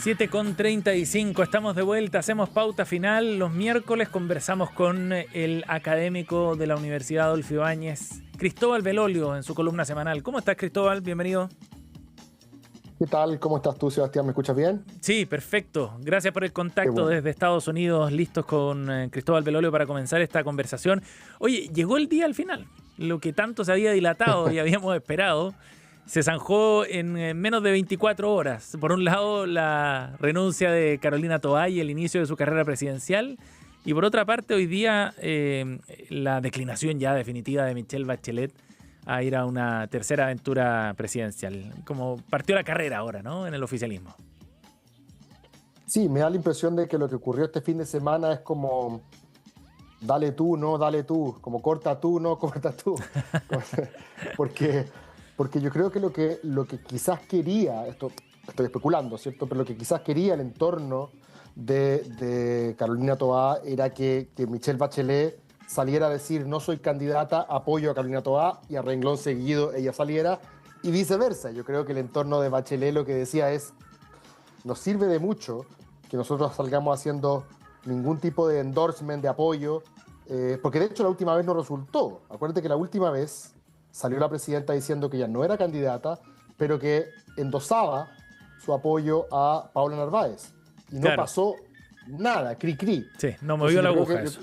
7:35, estamos de vuelta, hacemos pauta final. Los miércoles conversamos con el académico de la Universidad Adolfo Ibáñez, Cristóbal Belolio, en su columna semanal. ¿Cómo estás, Cristóbal? Bienvenido. ¿Qué tal? ¿Cómo estás tú, Sebastián? ¿Me escuchas bien? Sí, perfecto. Gracias por el contacto. Qué bueno. Desde Estados Unidos, listos con Cristóbal Belolio para comenzar esta conversación. Oye, llegó el día al final. Lo que tanto se había dilatado y habíamos esperado se zanjó en menos de 24 horas. Por un lado, la renuncia de Carolina Toá y el inicio de su carrera presidencial. Y por otra parte, hoy día, la declinación ya definitiva de Michelle Bachelet a ir a una tercera aventura presidencial. Como partió la carrera ahora, ¿no? En el oficialismo. Sí, me da la impresión de que lo que ocurrió este fin de semana es como dale tú, no dale tú, como corta tú, no corta tú. Porque yo creo que lo que quizás quería, esto estoy especulando, ¿cierto? Pero lo que quizás quería el entorno de Carolina Toá era que Michelle Bachelet saliera a decir no soy candidata, apoyo a Carolina Toá, y a renglón seguido ella saliera, y viceversa. Yo creo que el entorno de Bachelet lo que decía es nos sirve de mucho que nosotros salgamos haciendo ningún tipo de endorsement, de apoyo, porque de hecho la última vez no resultó. Acuérdate que la última vez salió la presidenta diciendo que ella no era candidata, pero que endosaba su apoyo a Paula Narváez. Y no Claro. pasó nada, cri-cri. Sí, no movió la aguja eso.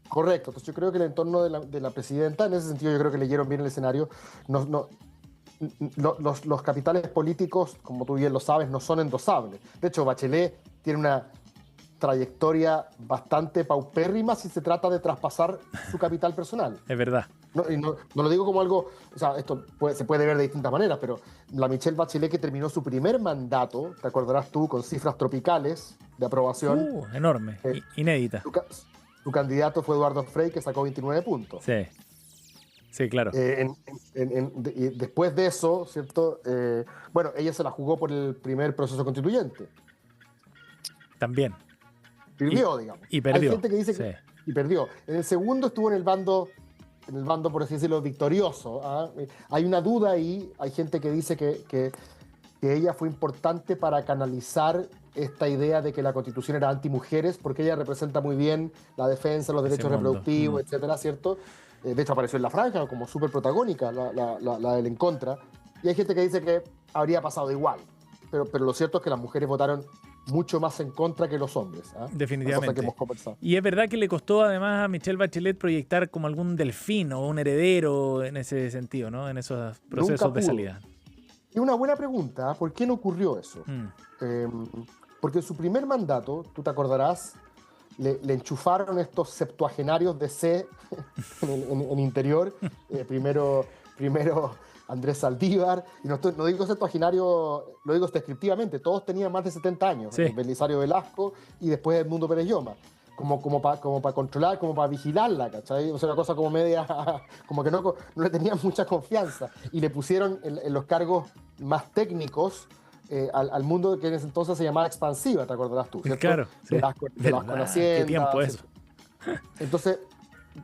Correcto, entonces yo creo que el entorno de la presidenta, en ese sentido yo creo que leyeron bien el escenario. Los capitales políticos, como tú bien lo sabes, no son endosables. De hecho, Bachelet tiene una trayectoria bastante paupérrima si se trata de traspasar su capital personal. Es verdad. No lo digo como algo, o sea, esto se puede ver de distintas maneras, pero la Michelle Bachelet, que terminó su primer mandato, te acordarás tú, con cifras tropicales de aprobación. Enorme, inédita. Su candidato fue Eduardo Frei, que sacó 29 puntos. Sí, sí, claro. Y después de eso, ¿cierto? Bueno, ella se la jugó por el primer proceso constituyente. También. Sirvió, digamos. Y perdió. Hay gente que dice que y perdió. En el segundo estuvo en el bando, por así decirlo, victorioso. ¿Ah? Hay una duda ahí. Hay gente que dice que ella fue importante para canalizar esta idea de que la Constitución era antimujeres, porque ella representa muy bien la defensa, los derechos reproductivos, etcétera, ¿cierto? De hecho, apareció en La Franja como súper protagónica, la del en contra. Y hay gente que dice que habría pasado igual. Pero lo cierto es que las mujeres votaron mucho más en contra que los hombres. ¿Ah? Definitivamente. Que hemos conversado. Y es verdad que le costó además a Michelle Bachelet proyectar como algún delfín o un heredero en ese sentido, ¿no? En esos procesos de salida. Y una buena pregunta, ¿por qué no ocurrió eso? Porque en su primer mandato, tú te acordarás, le enchufaron estos septuagenarios de C en interior. Primero Andrés Saldívar, y no digo septuagenario, lo digo descriptivamente, todos tenían más de 70 años, sí. Belisario Velasco y después Edmundo Pérez Lloma, como para controlar, como para vigilarla, ¿cachai? O sea, una cosa como media, como que no le tenían mucha confianza, y le pusieron en los cargos más técnicos al mundo que en ese entonces se llamaba expansiva, ¿te acordarás tú? ¿Cierto? Claro, sí. Velasco en Hacienda. ¿Qué tiempo eso? Entonces,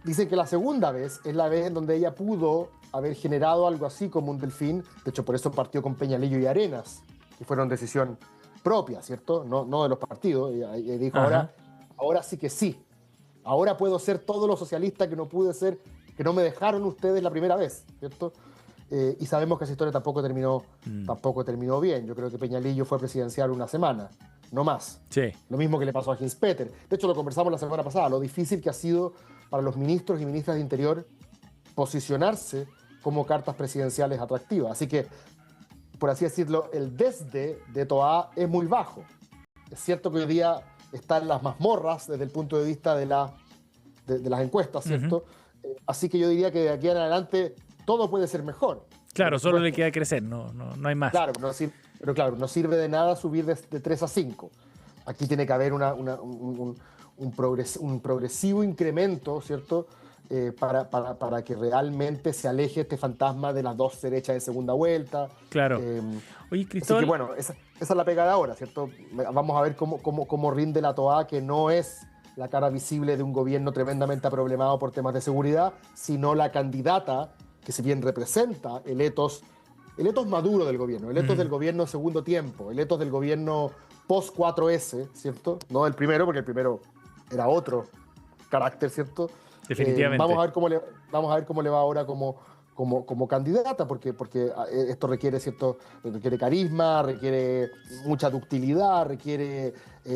dicen que la segunda vez es la vez en donde ella pudo haber generado algo así como un delfín. De hecho, por eso partió con Peñalillo y Arenas, que fueron decisión propia, ¿cierto? No de los partidos. Y dijo, ahora sí que sí. Ahora puedo ser todo lo socialista que no pude ser, que no me dejaron ustedes la primera vez, ¿cierto? Y sabemos que esa historia tampoco terminó bien. Yo creo que Peñalillo fue presidencial una semana, no más. Sí. Lo mismo que le pasó a Ginspeter. De hecho, lo conversamos la semana pasada, lo difícil que ha sido para los ministros y ministras de Interior posicionarse como cartas presidenciales atractivas. Así que, por así decirlo, el desde de Toá es muy bajo. Es cierto que hoy día está en las mazmorras desde el punto de vista de las encuestas, ¿cierto? Así que yo diría que de aquí en adelante todo puede ser mejor. Claro, solo le queda crecer, no hay más. Claro, pero claro, no sirve de nada subir de 3 a 5. Aquí tiene que haber un progresivo incremento,¿cierto? Para que realmente se aleje este fantasma de las dos derechas de segunda vuelta. Claro. Oye, Cristóbal. Así que bueno, esa es la pegada ahora, ¿cierto? Vamos a ver cómo rinde la Toá, que no es la cara visible de un gobierno tremendamente aproblemado por temas de seguridad, sino la candidata que, si bien representa el ethos el etos maduro del gobierno, el etos del gobierno segundo tiempo, el etos del gobierno post 4S, ¿cierto? No el primero, porque el primero era otro carácter, ¿cierto? Definitivamente. Vamos a ver cómo le va ahora como candidata, porque esto requiere carisma, requiere mucha ductilidad, requiere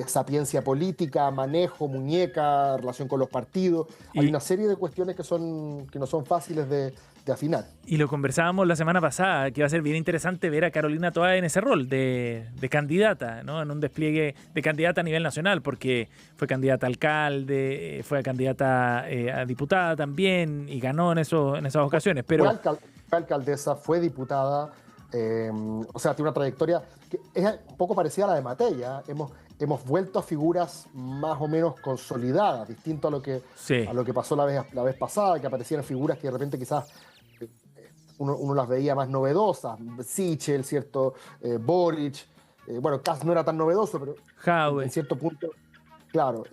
sapiencia política, manejo, muñeca, relación con los partidos. Hay una serie de cuestiones que no son fáciles de afinar. Y lo conversábamos la semana pasada, que va a ser bien interesante ver a Carolina Toá en ese rol de candidata, ¿no? En un despliegue de candidata a nivel nacional, porque fue candidata a alcalde, fue candidata a diputada también, y ganó en esas ocasiones. Pero Fue alcaldesa, fue diputada, o sea, tiene una trayectoria que es un poco parecida a la de Matei, ¿eh? Hemos vuelto a figuras más o menos consolidadas, distinto a lo que pasó la vez pasada, que aparecían figuras que de repente quizás uno las veía más novedosas, Sichel, ¿cierto? Boric, bueno, Kast no era tan novedoso, pero en cierto punto, claro.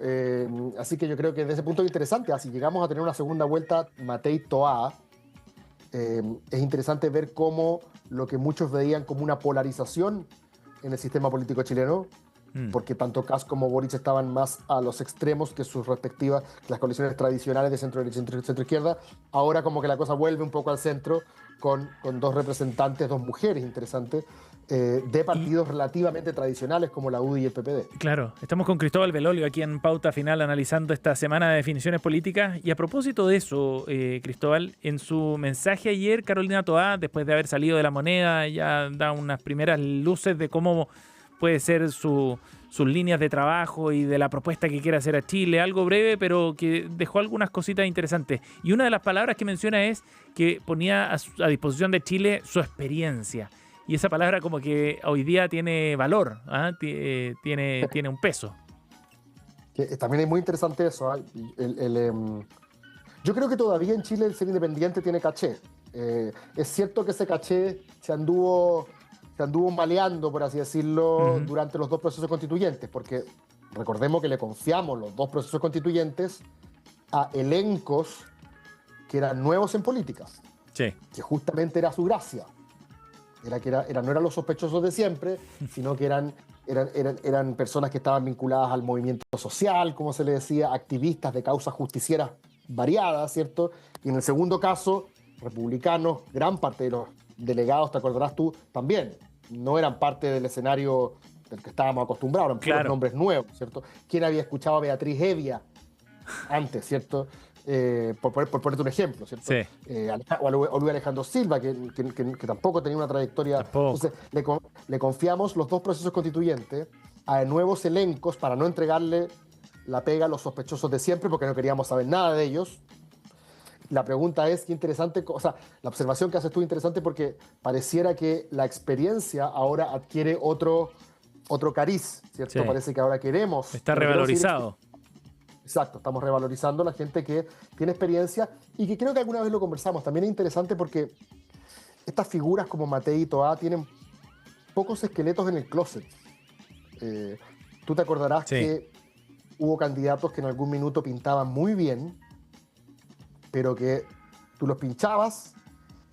Así que yo creo que desde ese punto es interesante, si llegamos a tener una segunda vuelta Matei-Toá, es interesante ver cómo lo que muchos veían como una polarización en el sistema político chileno, porque tanto Kast como Boric estaban más a los extremos que sus respectivas, las coaliciones tradicionales de centro-derecha y centro-izquierda. Ahora como que la cosa vuelve un poco al centro con dos representantes, dos mujeres interesantes, de partidos relativamente tradicionales como la UDI y el PPD. Claro, estamos con Cristóbal Belolio aquí en Pauta Final analizando esta semana de definiciones políticas. Y a propósito de eso, Cristóbal, en su mensaje ayer, Carolina Toá, después de haber salido de La Moneda, ya da unas primeras luces de cómo puede ser sus líneas de trabajo y de la propuesta que quiere hacer a Chile. Algo breve, pero que dejó algunas cositas interesantes. Y una de las palabras que menciona es que ponía a disposición de Chile su experiencia. Y esa palabra como que hoy día tiene valor, ¿eh? tiene un peso. También es muy interesante eso. Yo creo que todavía en Chile el ser independiente tiene caché. Es cierto que ese caché se anduvo maleando, por así decirlo, durante los dos procesos constituyentes, porque recordemos que le confiamos los dos procesos constituyentes a elencos que eran nuevos en política, que justamente era su gracia. No eran los sospechosos de siempre, sino que eran personas que estaban vinculadas al movimiento social, como se le decía, activistas de causas justicieras variadas, ¿cierto? Y en el segundo caso, republicanos, gran parte de los delegados, te acordarás tú, también no eran parte del escenario del que estábamos acostumbrados, eran puros nombres nuevos, ¿cierto? ¿Quién había escuchado a Beatriz Hevia antes, ¿cierto? Por ponerte un ejemplo, ¿cierto? Sí. O a Luis Alejandro Silva, que tampoco tenía una trayectoria. Entonces, le confiamos los dos procesos constituyentes a nuevos elencos para no entregarle la pega a los sospechosos de siempre, porque no queríamos saber nada de ellos. La pregunta es, qué interesante, o sea, la observación que haces tú es interesante porque pareciera que la experiencia ahora adquiere otro cariz, ¿cierto? Sí. Parece que ahora queremos. Está revalorizado. Exacto, estamos revalorizando a la gente que tiene experiencia y que creo que alguna vez lo conversamos. También es interesante porque estas figuras como Matei y Toá tienen pocos esqueletos en el closet. Tú te acordarás que hubo candidatos que en algún minuto pintaban muy bien, pero que tú los pinchabas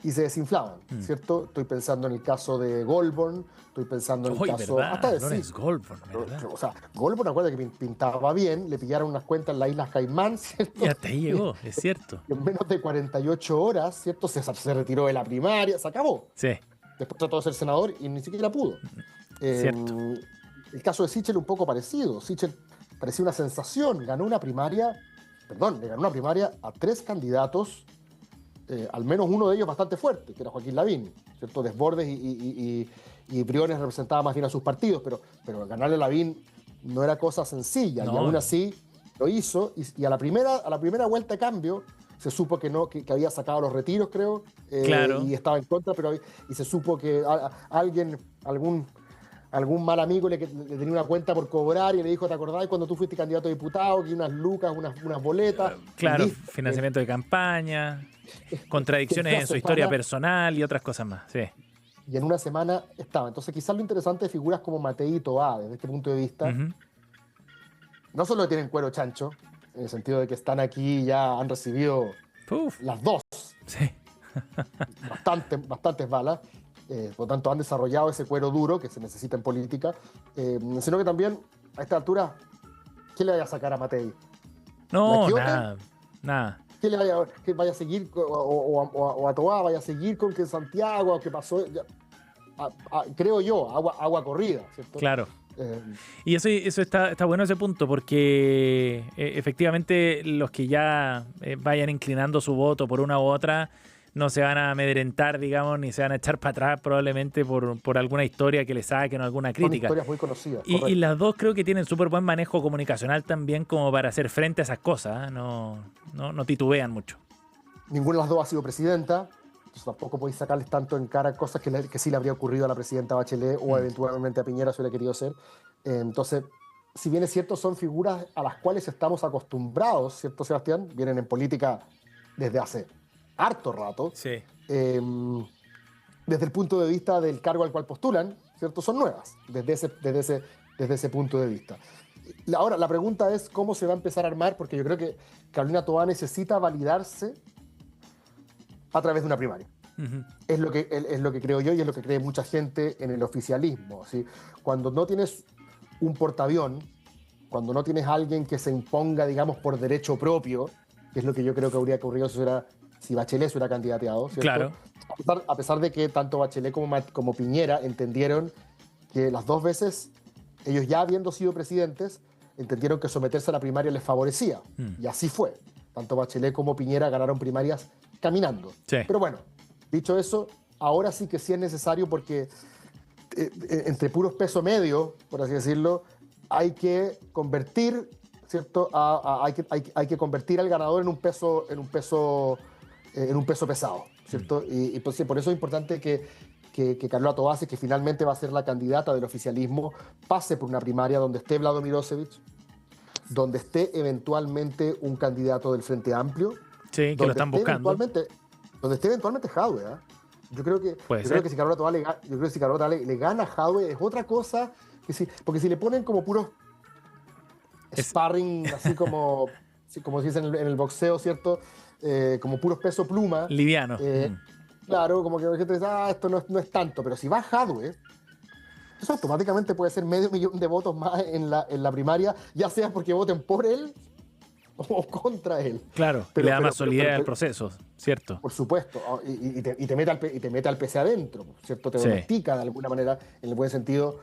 y se desinflaban, ¿cierto? Estoy pensando en el caso de Goldborn, estoy pensando en el caso... ¿verdad? Hasta de Lawrence Goldborn, ¿verdad? O sea, Goldborn, acuérdate que pintaba bien, le pillaron unas cuentas en las Islas Caimán, ¿cierto? Y hasta ahí llegó, es cierto. Y en menos de 48 horas, ¿cierto? Se retiró de la primaria, se acabó. Sí. Después trató de ser senador y ni siquiera pudo. Cierto. El caso de Sichel un poco parecido. Sichel parecía una sensación, le ganó una primaria a 3 candidatos, al menos uno de ellos bastante fuerte, que era Joaquín Lavín, ¿cierto? Desbordes y Briones representaba más bien a sus partidos, pero ganarle a Lavín no era cosa sencilla, y aún así lo hizo, y a la primera vuelta de cambio se supo que había sacado los retiros, creo, y estaba en contra, y se supo que algún mal amigo le tenía una cuenta por cobrar y le dijo, ¿te acordás cuando tú fuiste candidato a diputado? Que unas lucas, unas boletas. Claro, financiamiento de campaña, contradicciones en su historia personal y otras cosas más. Sí. Y en una semana estaba. Entonces quizás lo interesante de figuras como Matei y Toá, desde este punto de vista, no solo tienen cuero chancho, en el sentido de que están aquí y ya han recibido las dos. Sí. bastantes balas. por lo tanto han desarrollado ese cuero duro que se necesita en política, sino que también a esta altura, ¿qué le vaya a sacar a Matei? No, ¿La Quiote? nada. ¿Qué le vaya, que vaya a seguir, o a Toá vaya a seguir con que en Santiago, o que pasó, creo yo, agua corrida, ¿cierto? Claro. Eh, Y eso está bueno ese punto, porque efectivamente los que ya vayan inclinando su voto por una u otra no se van a amedrentar, digamos, ni se van a echar para atrás probablemente por alguna historia que le saquen o alguna son crítica. historias muy conocidas. Y las dos creo que tienen súper buen manejo comunicacional también como para hacer frente a esas cosas, ¿eh? No titubean mucho. Ninguna de las dos ha sido presidenta, entonces tampoco podéis sacarles tanto en cara cosas que sí le habría ocurrido a la presidenta Bachelet o eventualmente a Piñera si hubiera querido ser. Entonces, si bien es cierto, son figuras a las cuales estamos acostumbrados, ¿cierto, Sebastián? Vienen en política desde hace harto rato. Sí. Desde el punto de vista del cargo al cual postulan, ¿cierto? Son nuevas, desde ese punto de vista. Ahora, la pregunta es cómo se va a empezar a armar, porque yo creo que Carolina Toá necesita validarse a través de una primaria. Uh-huh. Es lo que creo yo y es lo que cree mucha gente en el oficialismo, ¿sí? Cuando no tienes un portaavión, cuando no tienes alguien que se imponga, digamos, por derecho propio, que es lo que yo creo que habría ocurrido si Bachelet se hubiera candidateado, ¿cierto? Claro. A pesar de que tanto Bachelet como Piñera entendieron que las dos veces, ellos ya habiendo sido presidentes, entendieron que someterse a la primaria les favorecía. Y así fue. Tanto Bachelet como Piñera ganaron primarias caminando. Sí. Pero bueno, dicho eso, ahora sí que sí es necesario porque entre puros peso medio, por así decirlo, hay que convertir, ¿cierto? Hay que convertir al ganador en un peso pesado, ¿cierto? Y pues, por eso es importante que Carola Toá, que finalmente va a ser la candidata del oficialismo, pase por una primaria donde esté Vlado Mirosevic, donde esté eventualmente un candidato del Frente Amplio. Sí, que lo están buscando. Donde esté eventualmente Jadwe, ¿eh? Yo creo que si Carola Toá le gana a Jadwe es otra cosa, porque si le ponen como puros sparring, así como se dice en el boxeo, ¿cierto? Como puros peso pluma. Liviano. Claro, como que la gente dice, esto no es tanto, pero si va Jadwe, eso automáticamente puede ser 500.000 de votos más en la primaria, ya sea porque voten por él o contra él. Claro, le da más solidez al proceso, ¿cierto? Por supuesto, y te mete al PC adentro, ¿cierto? Te domestica de alguna manera, en el buen sentido,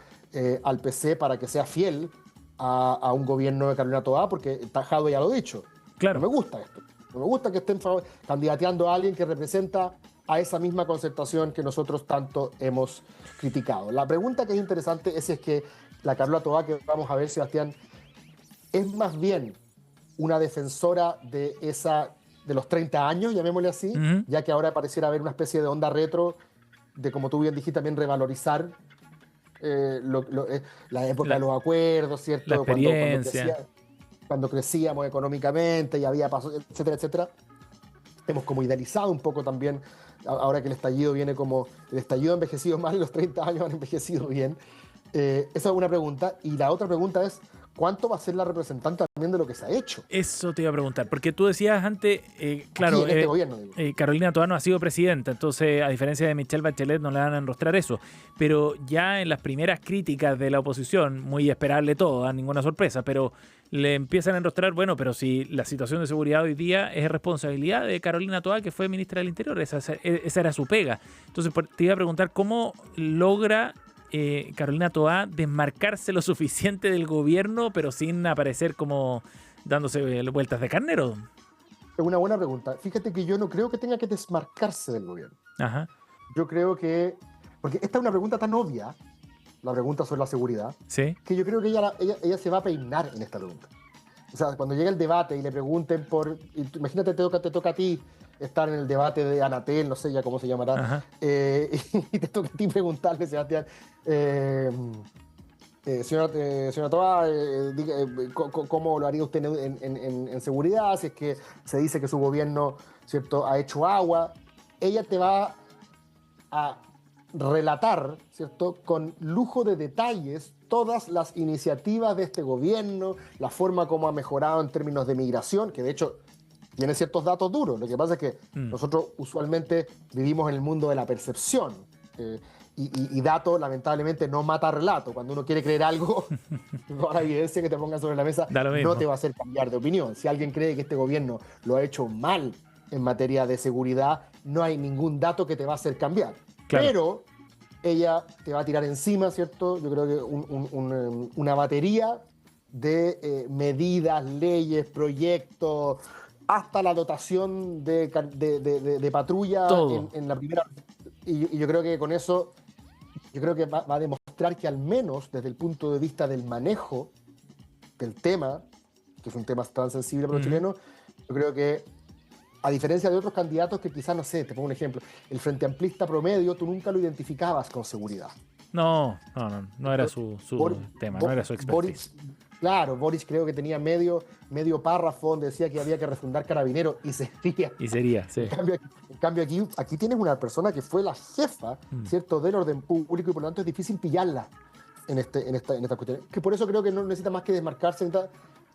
al PC para que sea fiel a un gobierno de Carolina Toá, porque Jadwe ya lo ha dicho. Claro. No me gusta esto. No me gusta que estén candidateando a alguien que representa a esa misma concertación que nosotros tanto hemos criticado. La pregunta que es interesante es si es que la Carola Toá que vamos a ver, Sebastián, es más bien una defensora de los 30 años, llamémosle así, ya que ahora pareciera haber una especie de onda retro de, como tú bien dijiste, también revalorizar la época de los acuerdos, ¿cierto? La experiencia. Cuando crecíamos económicamente y había pasos, etcétera, etcétera. Hemos como idealizado un poco también, ahora que el estallido ha envejecido mal y los 30 años han envejecido bien. Esa es una pregunta. Y la otra pregunta es, ¿cuánto va a ser la representante también de lo que se ha hecho? Eso te iba a preguntar, porque tú decías antes, claro, aquí, en este gobierno, Carolina Toá no ha sido presidenta, entonces a diferencia de Michelle Bachelet no le van a enrostrar eso, pero ya en las primeras críticas de la oposición, muy esperable todo, ninguna sorpresa, pero le empiezan a enrostrar, bueno, pero si la situación de seguridad hoy día es responsabilidad de Carolina Toá, que fue ministra del Interior, esa era su pega. Entonces te iba a preguntar, ¿cómo logra Carolina Toá desmarcarse lo suficiente del gobierno, pero sin aparecer como dándose vueltas de carnero? Es una buena pregunta. Fíjate que yo no creo que tenga que desmarcarse del gobierno. Ajá. Yo creo que... Porque esta es una pregunta tan obvia, la pregunta sobre la seguridad, ¿Sí? que yo creo que ella se va a peinar en esta pregunta. O sea, cuando llegue el debate y le pregunten imagínate, te toca a ti estar en el debate de Anatel, no sé ya cómo se llamará, y te toca a ti preguntarle, Sebastián, señora Toá, ¿cómo lo haría usted en seguridad? Si es que se dice que su gobierno, ¿cierto?, ha hecho agua. Ella te va a relatar, ¿cierto?, con lujo de detalles todas las iniciativas de este gobierno, la forma como ha mejorado en términos de migración, que de hecho tiene ciertos datos duros. Lo que pasa es que nosotros usualmente vivimos en el mundo de la percepción. y dato, lamentablemente, no mata relato. Cuando uno quiere creer algo, toda la evidencia que te pongan sobre la mesa Da lo no mismo. te va a hacer cambiar de opinión. Si alguien cree que este gobierno lo ha hecho mal en materia de seguridad, no hay ningún dato que te va a hacer cambiar. Claro, Pero ella te va a tirar encima, ¿cierto? Yo creo que una batería de medidas, leyes, proyectos, hasta la dotación de patrulla todo. en la primera. Y yo creo que con eso, yo creo que va a demostrar que al menos desde el punto de vista del manejo del tema, que es un tema tan sensible para los Ujú. chilenos, yo creo que a diferencia de otros candidatos que quizás, no sé, te pongo un ejemplo, el Frente Amplista promedio tú nunca lo identificabas con seguridad. No era su Bor- tema, no era su Boric, expertise. claro, Boric creo que tenía medio párrafo donde decía que había que refundar Carabineros y sería. Y sería, En sí. cambio, aquí tienes una persona que fue la jefa, Mm. ¿cierto?, del orden público y por lo tanto es difícil pillarla en esta cuestión. Que por eso creo que no necesita más que desmarcarse, necesita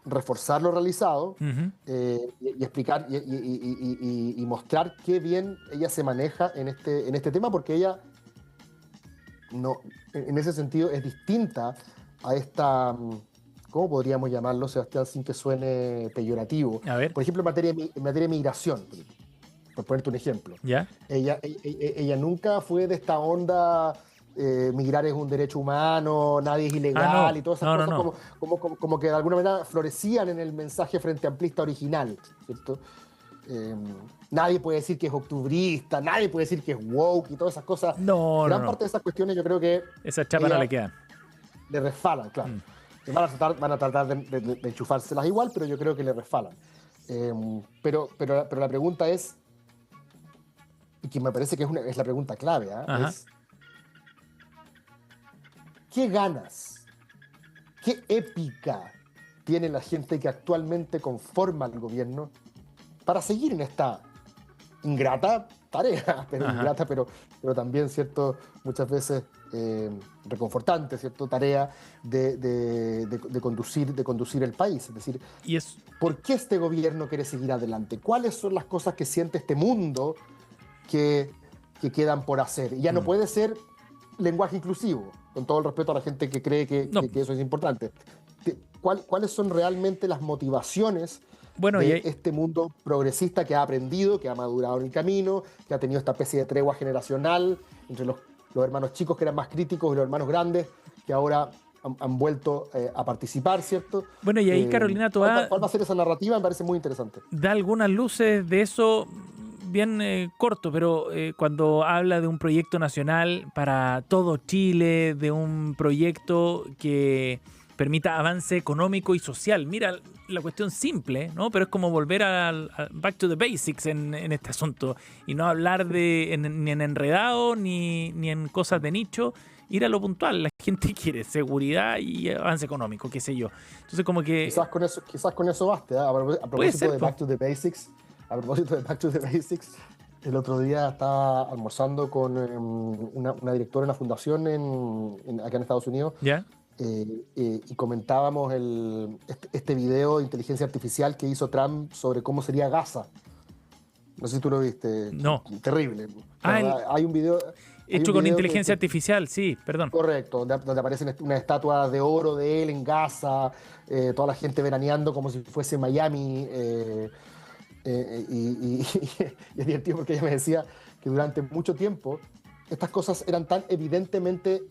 reforzar lo realizado Ujú. y explicar y mostrar qué bien ella se maneja en este tema, porque ella no, en ese sentido es distinta a esta, ¿cómo podríamos llamarlo, Sebastián, sin que suene peyorativo? A ver, Por ejemplo, en materia de migración, por ponerte un ejemplo. ¿ya? Ella nunca fue de esta onda, migrar es un derecho humano, nadie es Ah, ilegal no, y todas esas no, no, cosas no. como que de alguna manera florecían en el mensaje frente amplista original, ¿cierto? Eh, Nadie puede decir que es octubrista, nadie puede decir que es woke y todas esas cosas. No, no, Gran no. parte de esas cuestiones yo creo que Esas chapas no le ella quedan. le resbalan, claro. Mm. Van a tratar de enchufárselas igual, pero yo creo que le resbalan. Pero la pregunta es, y que me parece que es la pregunta clave, ¿ah? Ajá. Es ¿qué ganas, qué épica tiene la gente que actualmente conforma el gobierno para seguir en esta ingrata tarea, pero Ajá. ingrata, pero también, ¿cierto? Muchas veces reconfortante, ¿cierto? Tarea de conducir el país. Es decir, Y es. ¿por qué este gobierno quiere seguir adelante? ¿Cuáles son las cosas que siente este mundo que, que quedan por hacer? Y ya no Mm. puede ser lenguaje inclusivo, con todo el respeto a la gente que cree que, No. que- que eso es importante. ¿Cuáles son realmente las motivaciones Bueno, y de hay, este mundo progresista que ha aprendido, que ha madurado en el camino, que ha tenido esta especie de tregua generacional entre los hermanos chicos que eran más críticos y los hermanos grandes que ahora han vuelto a participar, ¿cierto? bueno, y ahí Carolina Toá ¿Cuál va a ser esa narrativa? Me parece muy interesante. da algunas luces de eso bien corto, pero cuando habla de un proyecto nacional para todo Chile, de un proyecto que permita avance económico y social. Mira, la cuestión simple, ¿no? Pero es como volver al back to the basics en este asunto y no hablar ni en enredado ni en cosas de nicho, ir a lo puntual. La gente quiere seguridad y avance económico, qué sé yo. Entonces como que Quizás con eso baste, ¿eh? A puede propósito ser, de pues. Back to the Basics, el otro día estaba almorzando con una directora de una fundación acá en Estados Unidos, ¿Ya? y comentábamos este video de inteligencia artificial que hizo Trump sobre cómo sería Gaza. No sé si tú lo viste. No. Terrible. Ah, Bueno, hay hecho un con video inteligencia artificial, sí, perdón. correcto, donde aparecen una estatua de oro de él en Gaza, toda la gente veraneando como si fuese Miami. Y es divertido porque ella me decía que durante mucho tiempo estas cosas eran tan evidentemente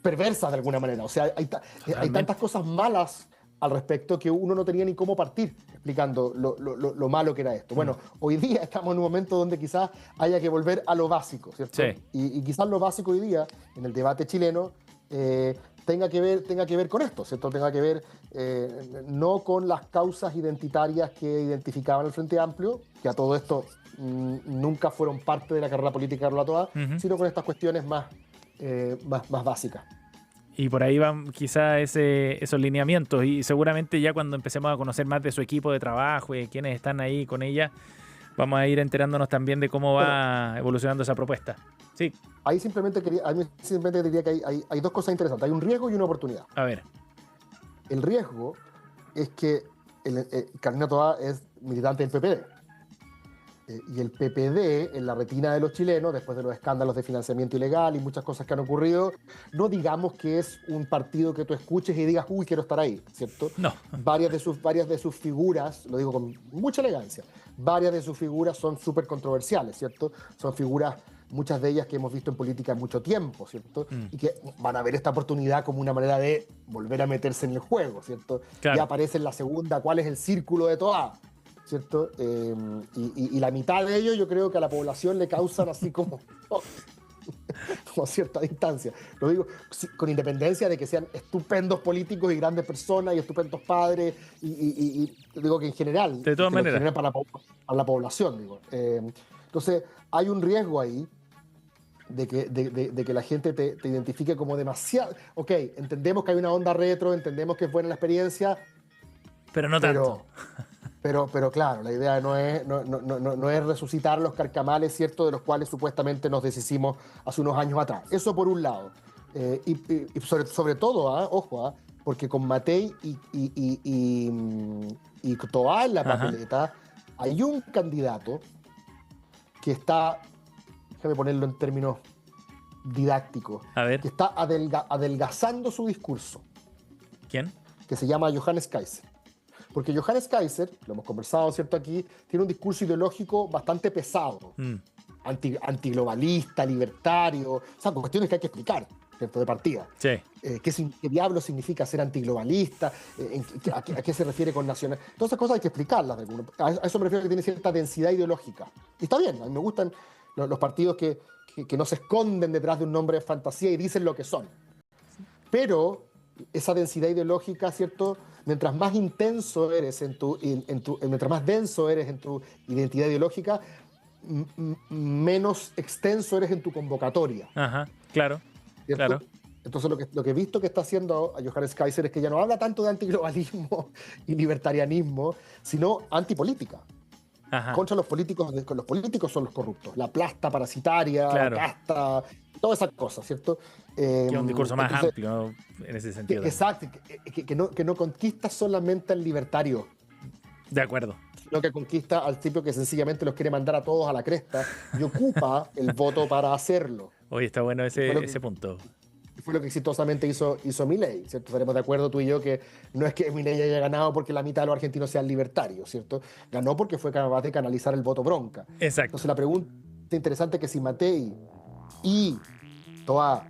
perversas de alguna manera. O sea, hay Totalmente. tantas cosas malas al respecto que uno no tenía ni cómo partir explicando lo malo que era esto. Mm. Bueno, hoy día estamos en un momento donde quizás haya que volver a lo básico, ¿cierto? Sí. Y quizás lo básico hoy día, en el debate chileno, tenga que ver con esto, ¿cierto? Tenga que ver no con las causas identitarias que identificaban el Frente Amplio, que a todo esto nunca fueron parte de la carrera política de Carla Toa, Ujú. sino con estas cuestiones más básicas. Y por ahí van quizás esos lineamientos y seguramente ya cuando empecemos a conocer más de su equipo de trabajo y de quienes están ahí con ella, vamos a ir enterándonos también de cómo Bueno, va evolucionando esa propuesta. Sí, ahí simplemente diría que hay dos cosas interesantes. Hay un riesgo y una oportunidad. a ver. El riesgo es que Carolina Toa es militante del PPD. Y el PPD, en la retina de los chilenos, después de los escándalos de financiamiento ilegal y muchas cosas que han ocurrido, no digamos que es un partido que tú escuches y digas, uy, quiero estar ahí, ¿cierto? No. Varias de sus figuras, lo digo con mucha elegancia, varias de sus figuras son súper controversiales, ¿cierto? Son figuras, muchas de ellas que hemos visto en política mucho tiempo, ¿cierto? Y que van a ver esta oportunidad como una manera de volver a meterse en el juego, ¿cierto? Claro. Ya aparece en la segunda, ¿cuál es el círculo de Toa? ¿Cierto? Y la mitad de ellos yo creo que a la población le causan así como cierta distancia. Lo digo con independencia de que sean estupendos políticos y grandes personas y estupendos padres, y digo que en general, de todas maneras, en general para la población, digo. Entonces, hay un riesgo ahí de que la gente te identifique como demasiado. Ok, entendemos que hay una onda retro, entendemos que es buena la experiencia, pero no tanto. Pero claro, la idea no es resucitar los carcamales, ¿cierto?, de los cuales supuestamente nos deshicimos hace unos años atrás. Eso por un lado. Y sobre todo, ojo, porque con Matei y Toá en la papeleta, hay un candidato que está, déjame ponerlo en términos didácticos, A ver. que está adelgazando su discurso. ¿Quién? Que se llama Johannes Kaiser. Porque Johannes Kaiser, lo hemos conversado, ¿cierto?, aquí, tiene un discurso ideológico bastante pesado, antiglobalista, libertario, o sea, cuestiones que hay que explicar, ¿cierto?, de partida. Sí. ¿Qué diablo significa ser antiglobalista? ¿A qué se refiere con nacional? Todas esas cosas hay que explicarlas. A eso me refiero, que tiene cierta densidad ideológica. Y está bien, a mí me gustan los partidos que no se esconden detrás de un nombre de fantasía y dicen lo que son. Pero esa densidad ideológica, ¿cierto?, mientras más intenso eres mientras más denso eres en tu identidad ideológica, menos extenso eres en tu convocatoria. Ajá, claro. ¿Cierto? Claro. Entonces lo que he visto que está haciendo a Johannes Kaiser es que ya no habla tanto de antiglobalismo y libertarianismo, sino antipolítica. Ajá. Contra los políticos son los corruptos. La plasta parasitaria, Claro. la casta, todas esas cosas, ¿cierto? Que es un discurso más amplio, ¿no?, en ese sentido. Exacto, que no conquista solamente al libertario, De acuerdo. sino que conquista al tipo que sencillamente los quiere mandar a todos a la cresta y ocupa el voto para hacerlo. Oye, está bueno ese Bueno, punto. Fue lo que exitosamente hizo Milei, ¿cierto? Estaremos de acuerdo tú y yo que no es que Milei haya ganado porque la mitad de los argentinos sean libertarios, ¿cierto? Ganó porque fue capaz de canalizar el voto bronca. Exacto. Entonces la pregunta interesante es que si Matei y Toá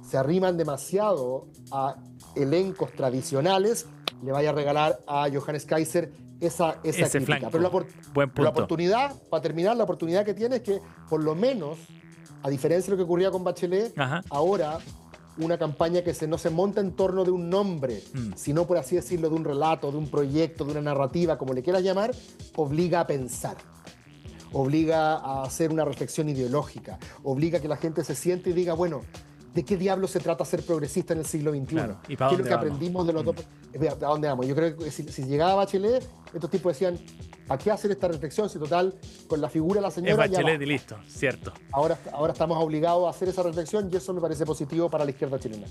se arriman demasiado a elencos tradicionales, le vaya a regalar a Johannes Kaiser esa ese crítica. flanco. Pero Buen punto. la oportunidad, para terminar, la oportunidad que tiene es que, por lo menos, a diferencia de lo que ocurría con Bachelet, ahora una campaña que no se monta en torno de un nombre, sino, por así decirlo, de un relato, de un proyecto, de una narrativa, como le quieras llamar, obliga a pensar. Obliga a hacer una reflexión ideológica, obliga a que la gente se siente y diga, bueno, ¿de qué diablo se trata ser progresista en el siglo XXI? Claro. ¿Y ¿Qué es lo que aprendimos de los dos? ¿A dónde vamos? Yo creo que si llegaba Bachelet, estos tipos decían, ¿a qué hacer esta reflexión si total, con la figura de la señora es Bachelet y listo, cierto. Ahora estamos obligados a hacer esa reflexión y eso me parece positivo para la izquierda chilena.